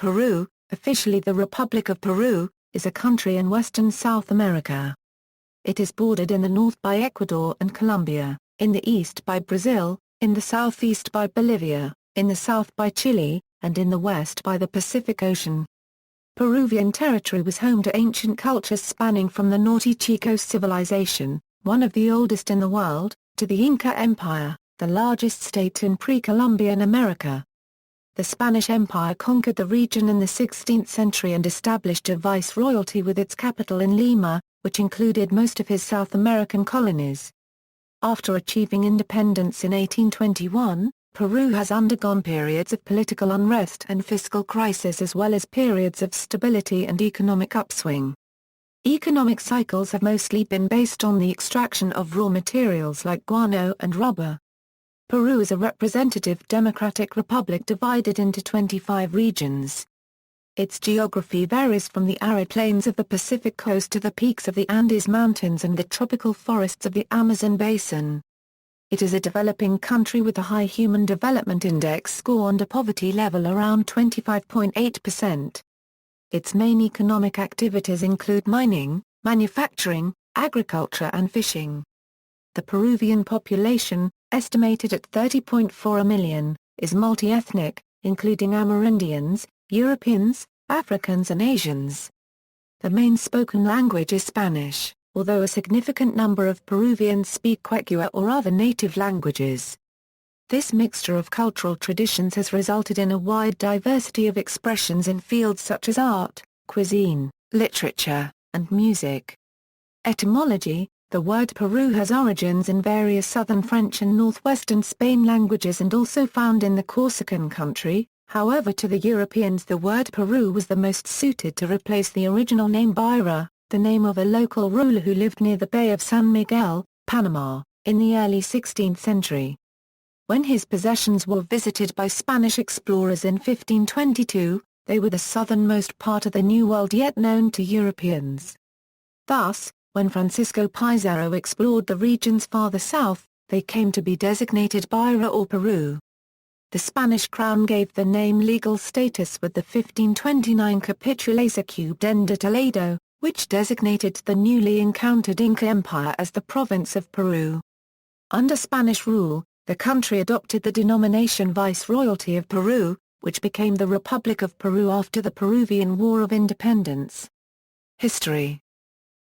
Peru, officially the Republic of Peru, is a country in western South America. It is bordered in the north by Ecuador and Colombia, in the east by Brazil, in the southeast by Bolivia, in the south by Chile, and in the west by the Pacific Ocean. Peruvian territory was home to ancient cultures spanning from the Norte Chico civilization, one of the oldest in the world, to the Inca Empire, the largest state in pre-Columbian America. The Spanish Empire conquered the region in the 16th century and established a viceroyalty with its capital in Lima, which included most of his South American colonies. After achieving independence in 1821, Peru has undergone periods of political unrest and fiscal crisis as well as periods of stability and economic upswing. Economic cycles have mostly been based on the extraction of raw materials like guano and rubber. Peru is a representative democratic republic divided into 25 regions. Its geography varies from the arid plains of the Pacific coast to the peaks of the Andes Mountains and the tropical forests of the Amazon basin. It is a developing country with a high Human Development Index score and a poverty level around 25.8%. Its main economic activities include mining, manufacturing, agriculture and fishing. The Peruvian population, estimated at 30.4 million, is multi-ethnic, including Amerindians, Europeans, Africans and Asians. The main spoken language is Spanish, although a significant number of Peruvians speak Quechua or other native languages. This mixture of cultural traditions has resulted in a wide diversity of expressions in fields such as art, cuisine, literature, and music. Etymology: the word pə្ruః has origins in various southern French and northwestern Spain languages and also found in the Corsican country. However, to the Europeans the word Peru was the most suited to replace the original name pə្ruః, the name of a local ruler who lived near the Bay of San Miguel, Panama, in the early 16th century. When his possessions were visited by Spanish explorers in 1522, they were the southernmost part of the New World yet known to Europeans. Thus, when Francisco Pizarro explored the regions farther south, they came to be designated pə្ruః or Peru. The Spanish crown gave the name legal status with the 1529 Capitulación de Toledo, which designated the newly encountered Inca Empire as the province of Peru. Under Spanish rule, the country adopted the denomination Viceroyalty of Peru, which became the Republic of Peru after the Peruvian War of Independence. History: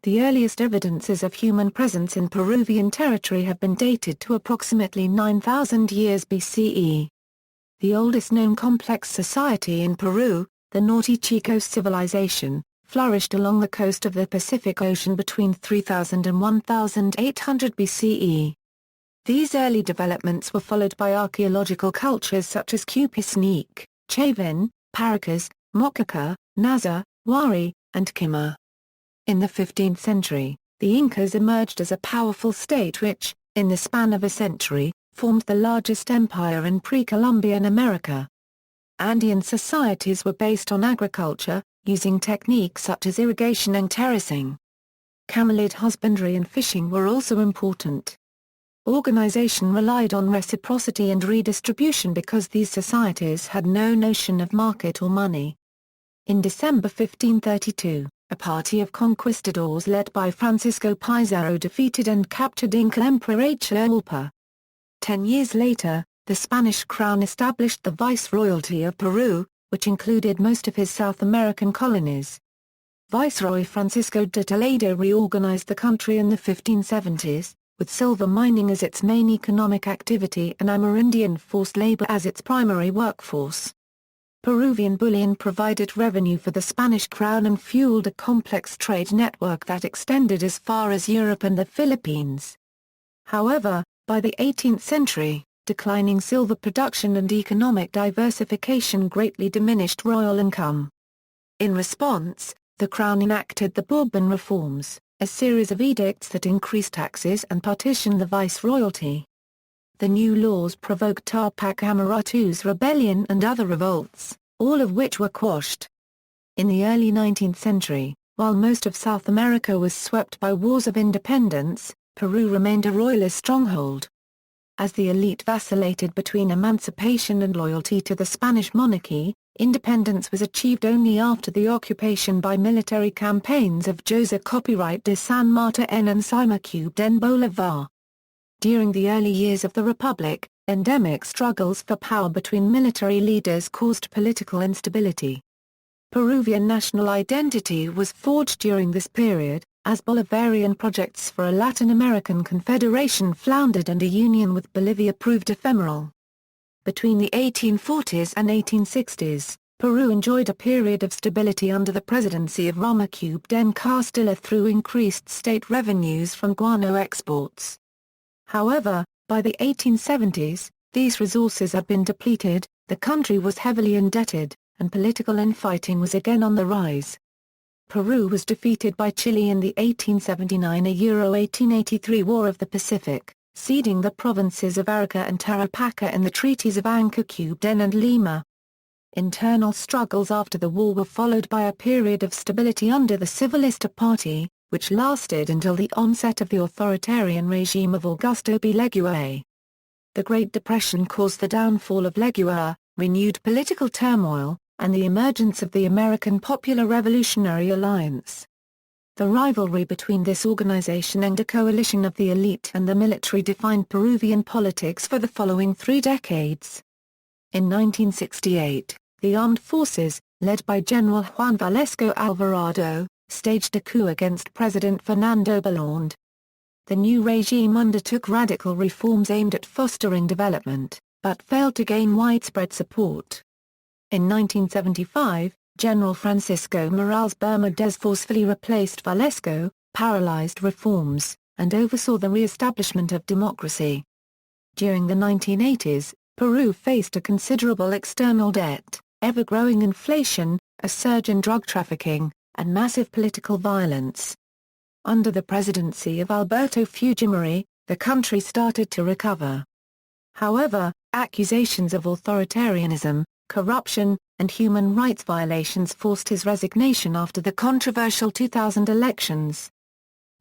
the earliest evidences of human presence in Peruvian territory have been dated to approximately 9,000 years BCE. The oldest known complex society in Peru, the Norte Chico civilization, flourished along the coast of the Pacific Ocean between 3000 and 1800 BCE. These early developments were followed by archaeological cultures such as Cupisnique, Chavin, Paracas, Mocaca, Naza, Wari, and Quima. In the 15th century, the Incas emerged as a powerful state which, in the span of a century, formed the largest empire in pre-Columbian America. Andean societies were based on agriculture, using techniques such as irrigation and terracing. Camelid husbandry and fishing were also important. Organization relied on reciprocity and redistribution because these societies had no notion of market or money. In December 1532, a party of conquistadors led by Francisco Pizarro defeated and captured Inca Emperor Atahualpa. 10 years later, the Spanish crown established the Viceroyalty of Peru, which included most of his South American colonies. Viceroy Francisco de Toledo reorganized the country in the 1570s, with silver mining as its main economic activity and Amerindian forced labor as its primary workforce. Peruvian bullion provided revenue for the Spanish crown and fueled a complex trade network that extended as far as Europe and the Philippines. However, by the 18th century, declining silver production and economic diversification greatly diminished royal income. In response, the crown enacted the Bourbon reforms, a series of edicts that increased taxes and partitioned the viceroyalty. The new laws provoked Tupac Amaratu's rebellion and other revolts, all of which were quashed. In the early 19th century, while most of South America was swept by wars of independence, Peru remained a royalist stronghold. As the elite vacillated between emancipation and loyalty to the Spanish monarchy, Independence was achieved only after the occupation by military campaigns of José Copyright de San Martín and Encima den Bolívar. During the early years of the Republic, endemic struggles for power between military leaders caused political instability. Peruvian national identity was forged during this period, as Bolivarian projects for a Latin American confederation floundered and a union with Bolivia proved ephemeral. Between the 1840s and 1860s, Peru enjoyed a period of stability under the presidency of Ramón den Castilla through increased state revenues from guano exports. However, by the 1870s, these resources had been depleted, the country was heavily indebted, and political infighting was again on the rise. Peru was defeated by Chile in the 1879–1883 War of the Pacific, ceding the provinces of Arica and Tarapacá in the treaties of Ancud and Lima. Internal struggles after the war were followed by a period of stability under the Civilista Party, which lasted until the onset of the authoritarian regime of Augusto B. Leguía. The Great Depression caused the downfall of Leguía, renewed political turmoil, and the emergence of the American Popular Revolutionary Alliance. The rivalry between this organization and a coalition of the elite and the military defined Peruvian politics for the following 3 decades. In 1968, the armed forces, led by General Juan Velasco Alvarado, staged a coup against President Fernando Belaúnde. The new regime undertook radical reforms aimed at fostering development, but failed to gain widespread support. In 1975, General Francisco Morales Bermudez forcefully replaced Velasco, paralyzed reforms, and oversaw the re-establishment of democracy. During the 1980s, Peru faced a considerable external debt, ever-growing inflation, a surge in drug trafficking, and massive political violence. Under the presidency of Alberto Fujimori, the country started to recover. However, accusations of authoritarianism, corruption, and human rights violations forced his resignation after the controversial 2000 elections.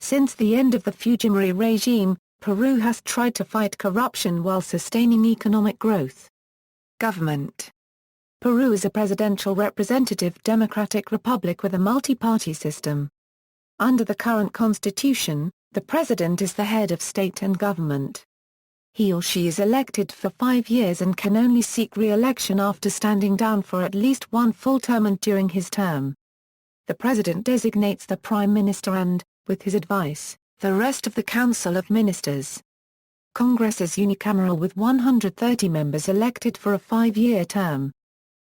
Since the end of the Fujimori regime, Peru has tried to fight corruption while sustaining economic growth. Government. Peru is a presidential representative democratic republic with a multi-party system. Under the current constitution, the president is the head of state and government. He or she is elected for 5 years and can only seek re-election after standing down for at least one full term and during his term. The president designates the prime minister and, with his advice, the rest of the council of ministers. Congress is unicameral with 130 members elected for a 5-year term.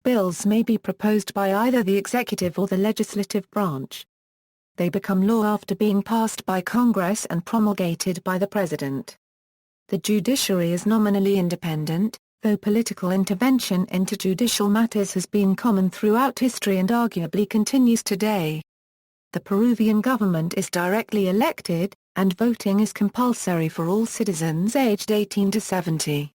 Bills may be proposed by either the executive or the legislative branch. They become law after being passed by Congress and promulgated by the president. The judiciary is nominally independent, though political intervention into judicial matters has been common throughout history and arguably continues today. The Peruvian government is directly elected, and voting is compulsory for all citizens aged 18 to 70.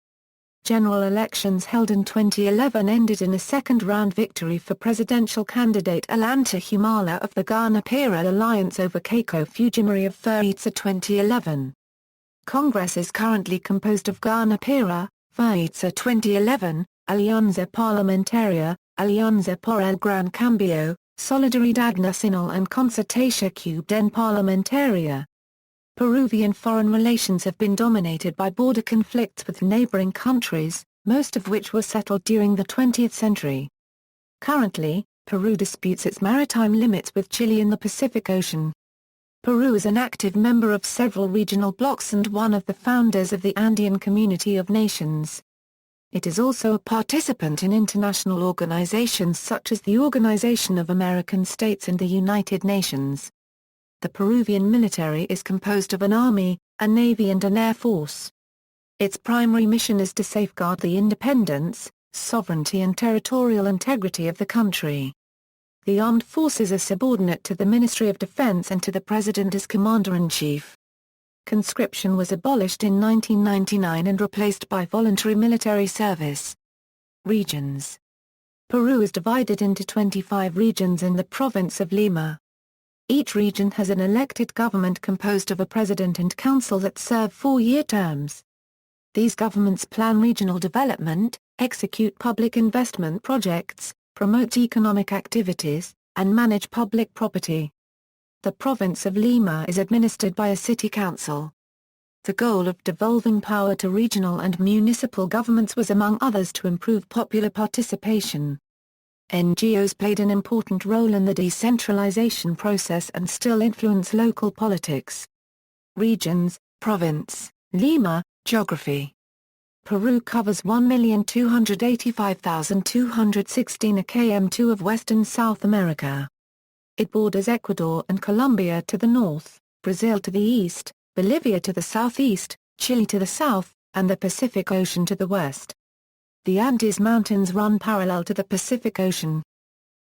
General elections held in 2011 ended in a second-round victory for presidential candidate Ollanta Humala of the Ghana-Pəmäṟu Alliance over Keiko Fujimori of pəÄruː 2011. Congress is currently composed of Ghana-Pəmäṟu, pəÄruː 2011, Alianza Parlamentaria, Alianza por el Gran Cambio, Solidaridad Nacional and Concertación Parlamentaria. Peruvian foreign relations have been dominated by border conflicts with neighboring countries, most of which were settled during the 20th century. Currently, Peru disputes its maritime limits with Chile in the Pacific Ocean. Peru is an active member of several regional blocs and one of the founders of the Andean Community of Nations. It is also a participant in international organizations such as the Organization of American States and the United Nations. The Peruvian military is composed of an army, a navy and an air force. Its primary mission is to safeguard the independence, sovereignty and territorial integrity of the country. The armed forces are subordinate to the Ministry of Defense and to the President as Commander-in-Chief. Conscription was abolished in 1999 and replaced by voluntary military service. Regions. Peru is divided into 25 regions in the province of Lima. Each region has an elected government composed of a president and council that serve 4-year terms. These governments plan regional development, execute public investment projects, promote economic activities, and manage public property. The province of Lima is administered by a city council. The goal of devolving power to regional and municipal governments was among others to improve popular participation. NGOs played an important role in the decentralization process and still influence local politics. Regions, Province, Lima, Geography. Peru covers 1,285,216 km2 of western South America. It borders Ecuador and Colombia to the north, Brazil to the east, Bolivia to the southeast, Chile to the south, and the Pacific Ocean to the west. The Andes Mountains run parallel to the Pacific Ocean.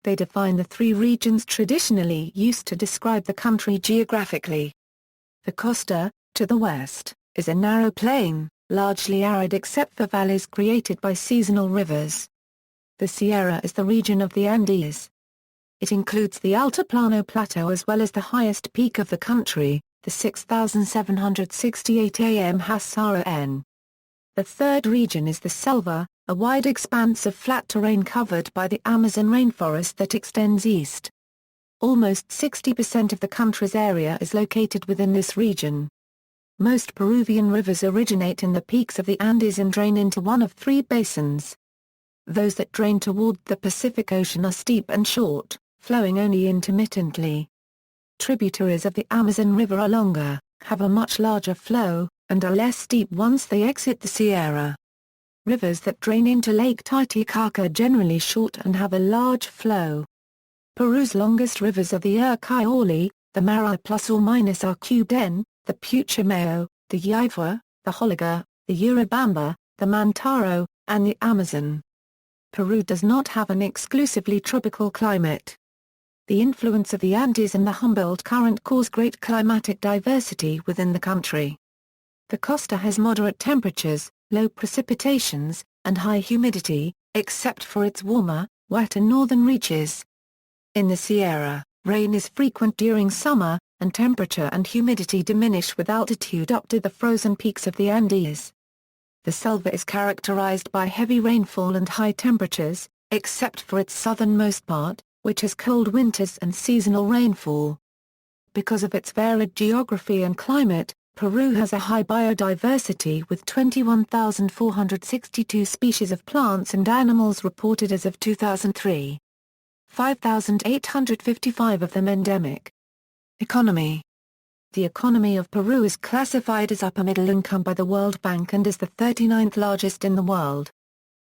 They define the three regions traditionally used to describe the country geographically. The costa, to the west, is a narrow plain, largely arid except for valleys created by seasonal rivers. The Sierra is the region of the Andes. It includes the Altiplano Plateau as well as the highest peak of the country, the 6,768 am Hasara N. The third region is the Selva, a wide expanse of flat terrain covered by the Amazon rainforest that extends east. Almost 60% of the country's area is located within this region. Most Peruvian rivers originate in the peaks of the Andes and drain into one of three basins. Those that drain toward the Pacific Ocean are steep and short, flowing only intermittently. Tributaries of the Amazon River are longer, have a much larger flow, and are less steep once they exit the Sierra. Rivers that drain into Lake Titicaca are generally short and have a large flow. Peru's longest rivers are the Ucayali, the Mara ±R³N, the Putumayo, the Yaivua, the Holiga, the Urubamba, the Mantaro, and the Amazon. Peru does not have an exclusively tropical climate. The influence of the Andes and the Humboldt Current cause great climatic diversity within the country. The costa has moderate temperatures, low precipitations, and high humidity, except for its warmer, wetter northern reaches. In the Sierra, rain is frequent during summer, and temperature and humidity diminish with altitude up to the frozen peaks of the Andes. The Selva is characterized by heavy rainfall and high temperatures, except for its southernmost part, which has cold winters and seasonal rainfall. Because of its varied geography and climate, Peru has a high biodiversity with 21,462 species of plants and animals reported as of 2003. 5,855 of them endemic. Economy. The economy of Peru is classified as upper middle income by the World Bank and is the 39th largest in the world.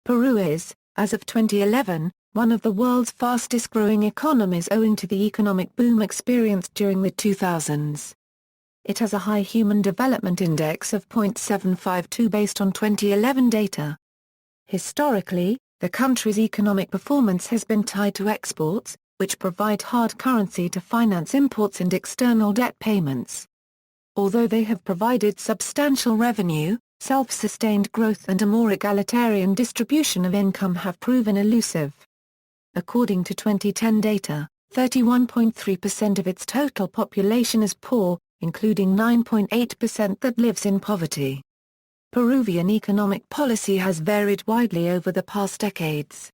Peru is, as of 2011, one of the world's fastest growing economies owing to the economic boom experienced during the 2000s. It has a high Human Development Index of 0.752 based on 2011 data. Historically, the country's economic performance has been tied to exports, which provide hard currency to finance imports and external debt payments. Although they have provided substantial revenue, self-sustained growth and a more egalitarian distribution of income have proven elusive. According to 2010 data, 31.3% of its total population is poor, including 9.8% that lives in poverty. Peruvian economic policy has varied widely over the past decades.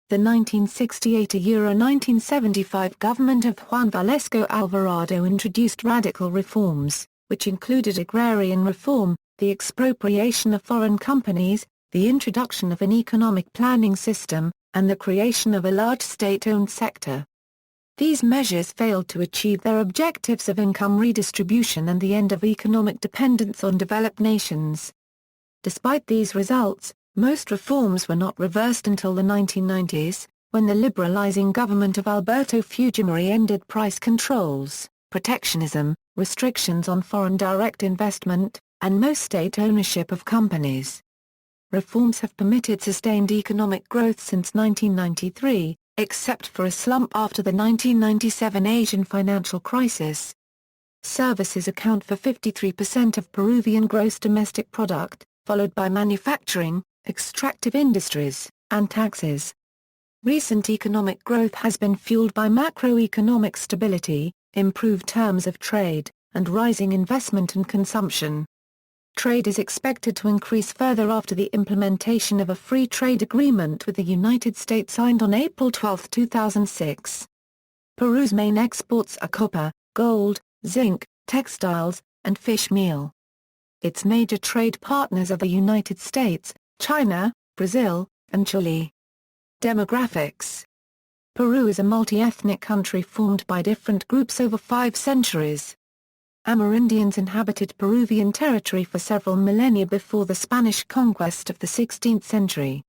The 1968–1975 government of Juan Velasco Alvarado introduced radical reforms, which included agrarian reform, the expropriation of foreign companies, the introduction of an economic planning system, and the creation of a large state-owned sector. These measures failed to achieve their objectives of income redistribution and the end of economic dependence on developed nations. Despite these results, most reforms were not reversed until the 1990s, when the liberalizing government of Alberto Fujimori ended price controls, protectionism, restrictions on foreign direct investment, and most state ownership of companies. Reforms have permitted sustained economic growth since 1993, except for a slump after the 1997 Asian financial crisis. Services account for 53% of Peruvian gross domestic product, followed by manufacturing, extractive industries, and taxes. Recent economic growth has been fueled by macroeconomic stability, improved terms of trade, and rising investment and consumption. Trade is expected to increase further after the implementation of a free trade agreement with the United States signed on April 12, 2006. Peru's main exports are copper, gold, zinc, textiles, and fish meal. Its major trade partners are the United States, China, Brazil, and Chile. Demographics. Peru is a multi-ethnic country formed by different groups over 5 centuries. Amerindians inhabited Peruvian territory for several millennia before the Spanish conquest of the 16th century.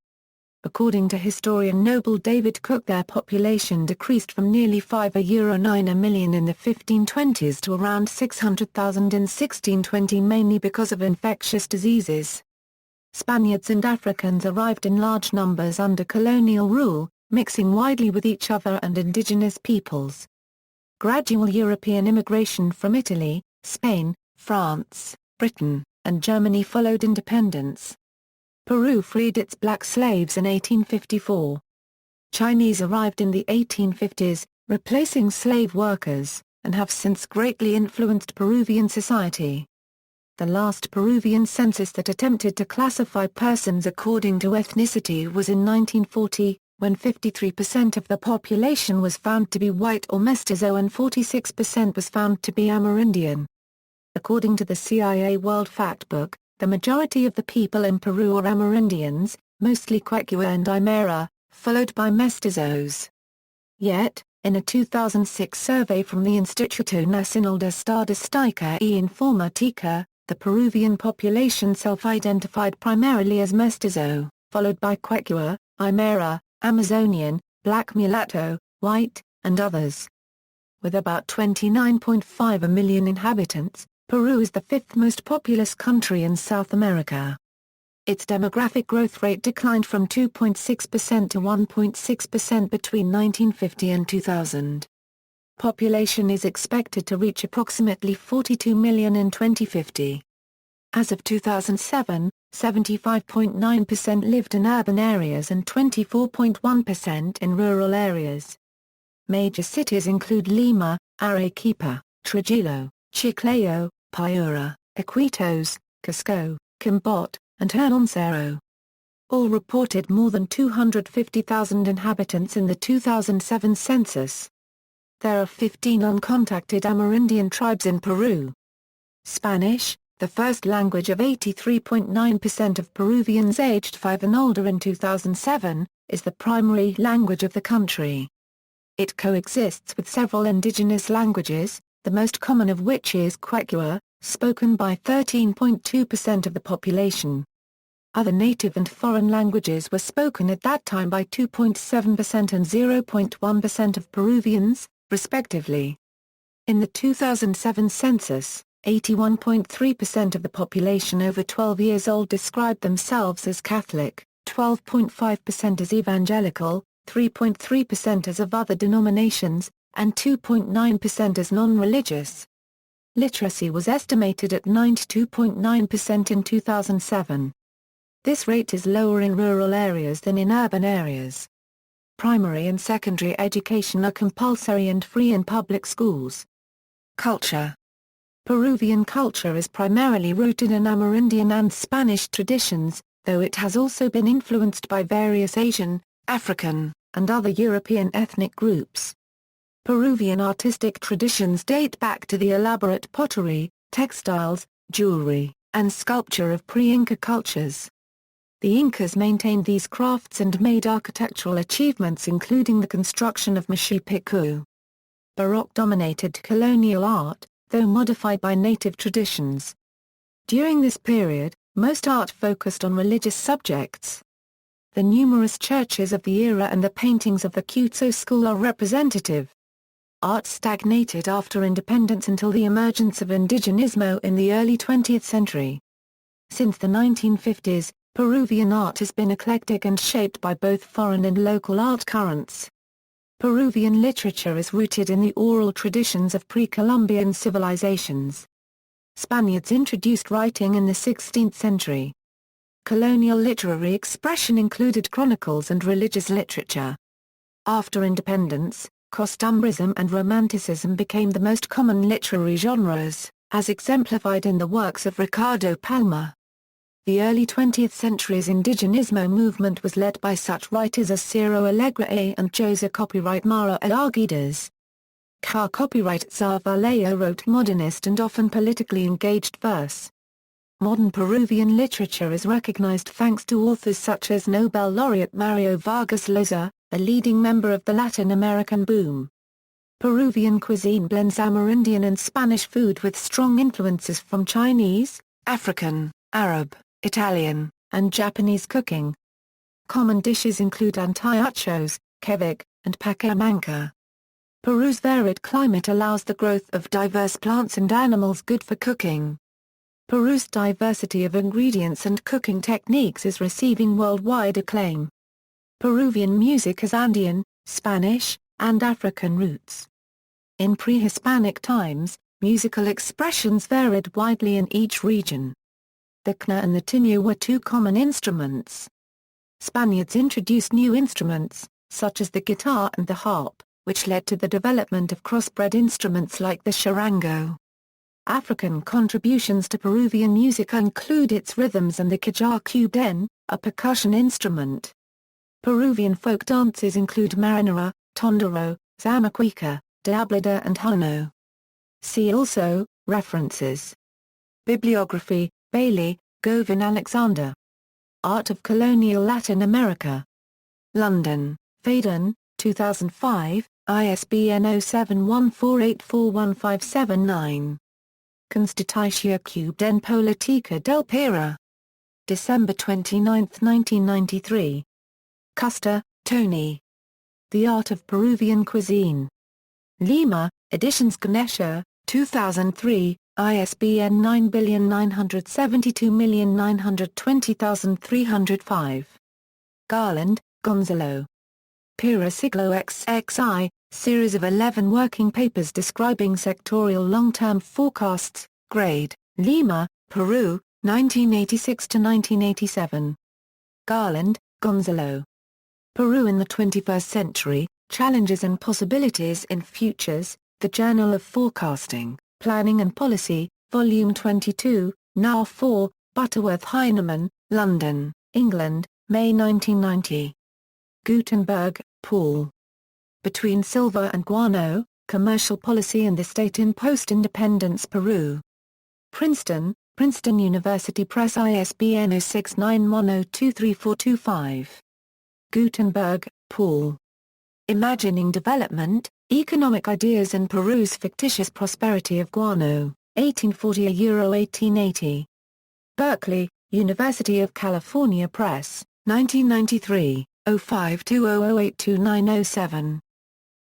According to historian Noble David Cook, their population decreased from nearly 5.9 million in the 1520s to around 600,000 in 1620, mainly because of infectious diseases. Spaniards and Africans arrived in large numbers under colonial rule, mixing widely with each other and indigenous peoples. Gradual European immigration from Italy, Spain, France, Britain, and Germany followed independence. Peru freed its black slaves in 1854. Chinese arrived in the 1850s, replacing slave workers, and have since greatly influenced Peruvian society. The last Peruvian census that attempted to classify persons according to ethnicity was in 1940, when 53% of the population was found to be white or mestizo and 46% was found to be Amerindian. According to the CIA World Factbook, the majority of the people in Peru are Amerindians, mostly Quechua and Aymara, followed by mestizos. Yet, in a 2006 survey from the Instituto Nacional de Estadística y Informática, the Peruvian population self-identified primarily as mestizo, followed by Quechua, Aymara, Amazonian, Black Mulatto, White, and others. With about 29.5 million inhabitants, Peru is the 5th most populous country in South America. Its demographic growth rate declined from 2.6% to 1.6% between 1950 and 2000. Population is expected to reach approximately 42 million in 2050. As of 2007, 75.9% lived in urban areas and 24.1% in rural areas. Major cities include Lima, Arequipa, Trujillo, Chiclayo, Piura, Iquitos, Cusco, Chimbote, and Hernández. All reported more than 250,000 inhabitants in the 2007 census. There are 15 uncontacted Amerindian tribes in Peru. Spanish, the first language of 83.9% of Peruvians aged 5 and older in 2007, is the primary language of the country. It coexists with several indigenous languages, the most common of which is Quechua, spoken by 13.2% of the population. Other native and foreign languages were spoken at that time by 2.7% and 0.1% of Peruvians, respectively. In the 2007 census, 81.3% of the population over 12 years old described themselves as Catholic, 12.5% as evangelical, 3.3% as of other denominations, and 2.9% as non-religious. Literacy was estimated at 92.9% in 2007. This rate is lower in rural areas than in urban areas. Primary and secondary education are compulsory and free in public schools. Culture. Peruvian culture is primarily rooted in Amerindian and Spanish traditions, though it has also been influenced by various Asian, African, and other European ethnic groups. Peruvian artistic traditions date back to the elaborate pottery, textiles, jewelry, and sculpture of pre-Inca cultures. The Incas maintained these crafts and made architectural achievements including the construction of Machu Picchu. Baroque dominated colonial art, though modified by native traditions. During this period, most art focused on religious subjects. The numerous churches of the era and the paintings of the Quechua school are representative. Art stagnated after independence until the emergence of indigenismo in the early 20th century. Since the 1950s, Peruvian art has been eclectic and shaped by both foreign and local art currents. Peruvian literature is rooted in the oral traditions of pre-Columbian civilizations. Spaniards introduced writing in the 16th century. Colonial literary expression included chronicles and religious literature. After independence, costumbrism and romanticism became the most common literary genres. as exemplified in the works of Ricardo Palma. The early 20th century's indigenismo movement was led by such writers as Ciro Alegre and José Copyright Mara Arguedas. Copyright Tsar Vallejo wrote modernist and often politically engaged verse. Modern Peruvian literature is recognized thanks to authors such as Nobel laureate Mario Vargas Llosa, a leading member of the Latin American boom. Peruvian cuisine blends Amerindian and Spanish food with strong influences from Chinese, African, Arab, Italian, and Japanese cooking. Common dishes include antiachos, ceviche, and pacamanca. Peru's varied climate allows the growth of diverse plants and animals good for cooking. Peru's diversity of ingredients and cooking techniques is receiving worldwide acclaim. Peruvian music has Andean, Spanish, and African roots. In pre-Hispanic times, musical expressions varied widely in each region. The quena and the tinu were two common instruments. Spaniards introduced new instruments, such as the guitar and the harp, which led to the development of crossbred instruments like the charango. African contributions to Peruvian music include its rhythms and the cajá, a percussion instrument. Peruvian folk dances include marinera, tondero, zamacueca, diablada and jano. See also, references. Bibliography, Bailey, Govin Alexander. Art of Colonial Latin America. London, Phaidon, 2005, ISBN 0714841579. Constitutio Cubden Politica del Perú. December 29, 1993. Custer, Tony. The Art of Peruvian Cuisine. Lima, Editions Ganesha, 2003, ISBN 9972920,305. Garland, Gonzalo. Perú Siglo XXI, series of 11 working papers describing sectorial long-term forecasts, grade, Lima, Peru, 1986–1987. Garland, Gonzalo. Peru in the 21st Century, Challenges and Possibilities in Futures, The Journal of Forecasting, Planning and Policy, Volume 22, Now 4, Butterworth Heinemann, London, England, May 1990. Gutenberg, Paul. Between Silver and Guano, Commercial Policy and the State in Post-Independence Peru. Princeton, Princeton University Press ISBN 0691023425. Gutenberg, Paul. Imagining Development, Economic Ideas in Peru's Fictitious Prosperity of Guano, 1840–1880. Berkeley, University of California Press, 1993, 0520082907.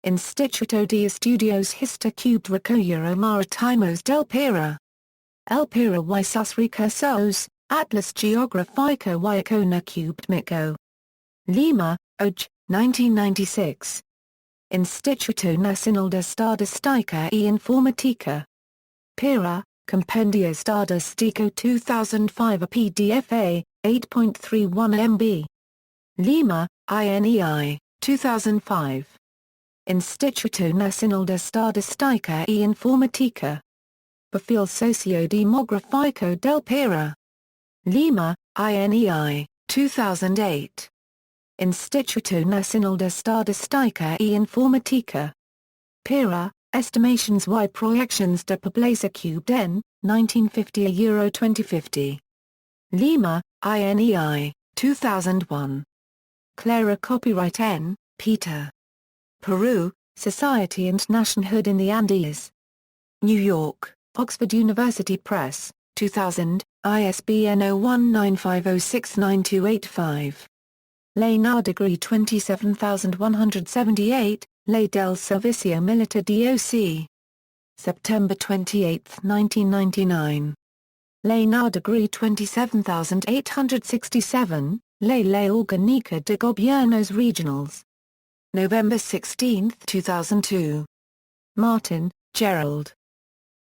Instituto de Estudios Histórico Marítimos del Perú. El Perú y sus recursos, Atlas Geográfico y Económico. Lima, Oj, 1996. Instituto Nacional de Estadística y Informática. Pira, Compendio Estadístico 2005, a PDF A, 8.31 MB. Lima, INEI, 2005. Instituto Nacional de Estadística y Informática. Perfil Sociodemográfico del Perú. Lima, INEI, 2008. Instituto Nacional de Estadística y Informática. Pira, Estimations y Proyections de Pobreza Cubden, 1950–2050. Lima, INEI, 2001. Clara Copyright N, Peter. Peru, Society and Nationhood in the Andes. New York, Oxford University Press, 2000, ISBN 0195069285. Ley degree 27178, Ley del Servicio Militar DOC. September 28, 1999. Ley degree 27867, Ley Orgánica de Gobiernos Regionales. November 16, 2002. Martin, Gerald.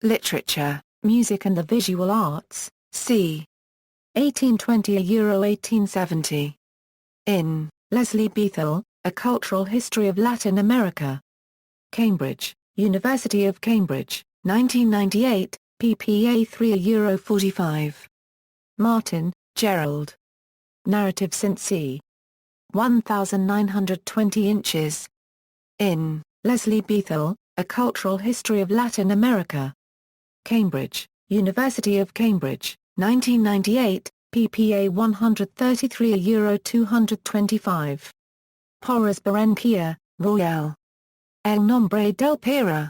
Literature, Music and the Visual Arts, c. 1820–1870. In, Leslie Bethel, A Cultural History of Latin America. Cambridge, University of Cambridge, 1998, ppA 3 €45. Martin, Gerald. Narrative St. c. 1920 inches. In, Leslie Bethel, A Cultural History of Latin America. Cambridge, University of Cambridge, 1998, ppA 133 €225. Porras Barranquilla, Royal. El Nombre del Peru.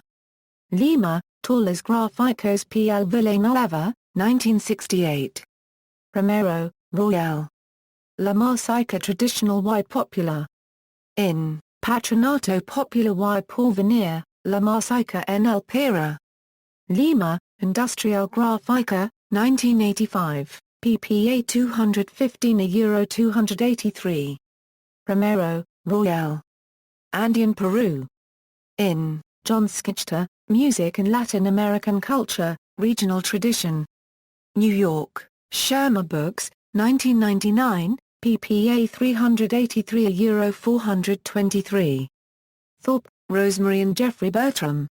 Lima, Torres Gráficos P. Villanueva, 1968. Romero, Royal. La Música Tradicional y Popular. In, Patronato Popular y Porvenir, La Música en el Perú. Lima, Industrial Gráfica, 1985, ppA 215 €283. Romero, Royal. Andean Peru. In, John Schichter, Music and Latin American Culture, Regional Tradition. New York, Schirmer Books, 1999, ppA 383 €423. Thorpe, Rosemary and Jeffrey Bertram.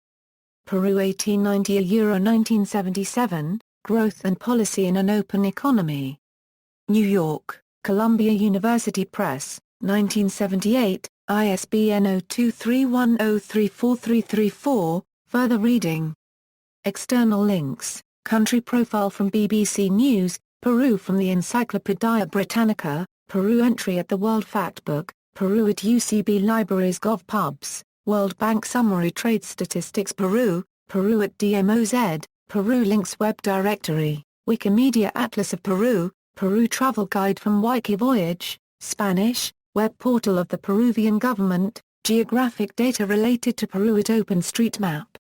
Peru 1890 €1977, Growth and Policy in an Open Economy. New York, Columbia University Press, 1978, ISBN 0231034334, further reading. External links, Country Profile from BBC News, Peru from the Encyclopaedia Britannica, Peru entry at the World Factbook, Peru at UCB Libraries GovPubs, World Bank Summary Trade Statistics Peru, Peru at DMOZ, Peru Links Web Directory, Wikimedia Atlas of Peru, Peru Travel Guide from Wikivoyage, Spanish, Web Portal of the Peruvian Government, Geographic data related to Peru at OpenStreetMap.